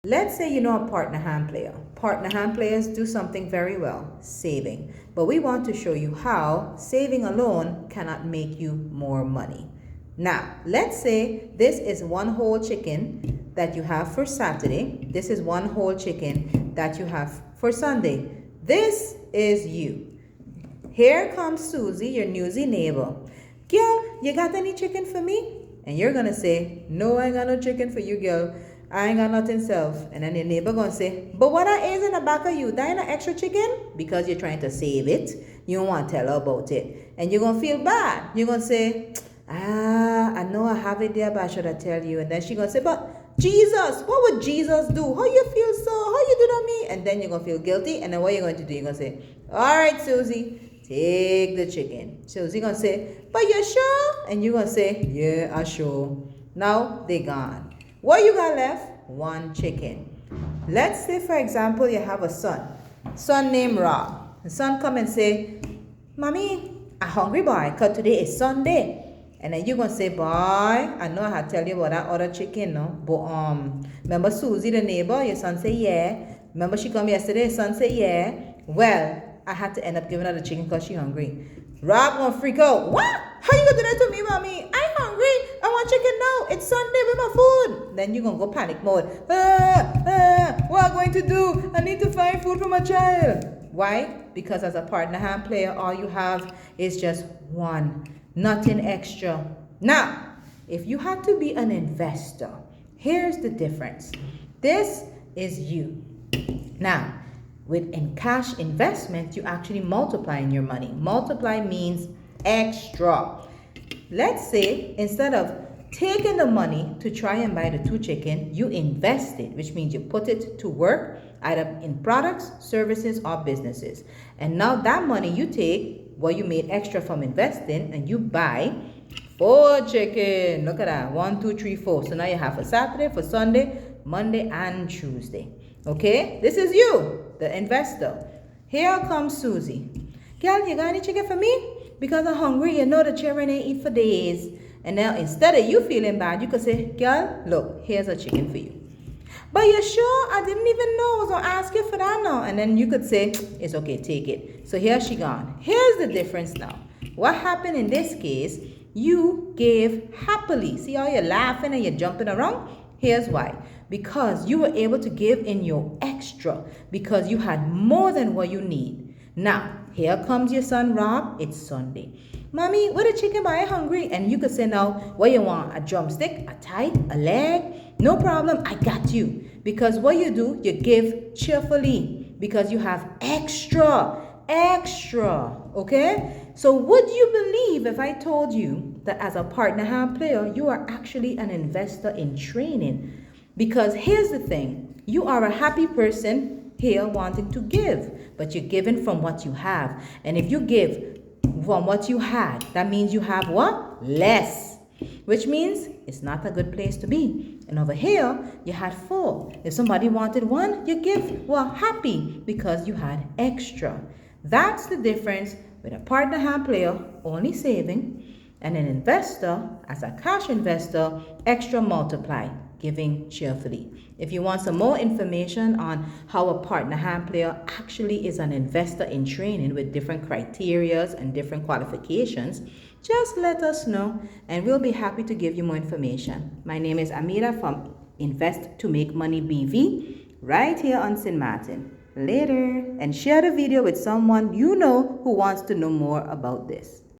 Let's say you know a partner hand player. Partner hand players do something very well, saving. But we want to show you how saving alone cannot make you more money. Now, let's say this is one whole chicken that you have for Saturday. This is one whole chicken that you have for Sunday. This is you. Here comes Susie, your newsy neighbor. Girl, you got any chicken for me? And you're going to say, no, I ain't got no chicken for you, girl. I ain't got nothing self. And then your neighbor gonna say, but what is in the back of you? That ain't an extra chicken? Because you're trying to save it. You don't want to tell her about it. And you're gonna feel bad. You're gonna say, I know I have it there, but I should have tell you. And then she's gonna say, but Jesus, what would Jesus do? How you feel so? How you do that me? And then you're gonna feel guilty. And then what you're going to do? You're gonna say, all right, Susie, take the chicken. Susie gonna say, but you sure? And you're gonna say, yeah, I sure. Now they gone. What you got left? One chicken. Let's say, for example, you have a son named Rob. The son come and say, Mommy, I'm hungry, boy, because today is Sunday. And then you're going to say, boy, I know I had to tell you about that other chicken, no? But, remember Susie, the neighbor? Your son say, yeah. Remember she come yesterday? Your son say, yeah. Well, I had to end up giving her the chicken because she hungry. Rob gonna freak out. What? How you gonna do that to me, Mommy? I'm hungry. I want chicken now. It's Sunday with my food. Then you're gonna go panic mode. What am I going to do? I need to find food for my child. Why? Because as a partner hand player, all you have is just one. Nothing extra. Now, if you had to be an investor, here's the difference. This is you. Now, in cash investment, you actually multiply your money. Multiply means extra. Let's say instead of taking the money to try and buy the 2 chicken, you invest it, which means you put it to work either in products, services, or businesses. And now that money you take, what you made extra from investing, and you buy 4 chicken. Look at that. 1, 2, 3, 4. So now you have for Saturday, for Sunday, Monday, and Tuesday. Okay? This is you, the investor. Here comes Susie. Girl, you got any chicken for me? Because I'm hungry. You know the children ain't eat for days. And now instead of you feeling bad, you could say, girl, look, here's a chicken for you. But you sure? I didn't even know I was going to ask you for that now. And then you could say, it's okay, take it. So here she gone. Here's the difference now. What happened in this case, you gave happily. See how you're laughing and you're jumping around? Here's why. Because you were able to give in your extra. Because you had more than what you need. Now, here comes your son Rob. It's Sunday. Mommy, what a chicken, but I'm hungry. And you could say now, what you want? A drumstick, a thigh, a leg? No problem, I got you. Because what you do, you give cheerfully. Because you have extra. Okay? So would you believe if I told you that as a partner hand player, you are actually an investor in training? Because here's the thing. You are a happy person here wanting to give. But you're giving from what you have. And if you give from what you had, that means you have what? Less. Which means it's not a good place to be. And over here, you had 4. If somebody wanted 1, you give, well, happy because you had extra. That's the difference with a partner hand player only saving and an investor, as a cash investor, extra multiply, giving cheerfully. If you want some more information on how a partner hand player actually is an investor in training with different criterias and different qualifications, just let us know and we'll be happy to give you more information. My name is Ameera from Invest to Make Money BV right here on St. Martin. Later, and share the video with someone you know who wants to know more about this.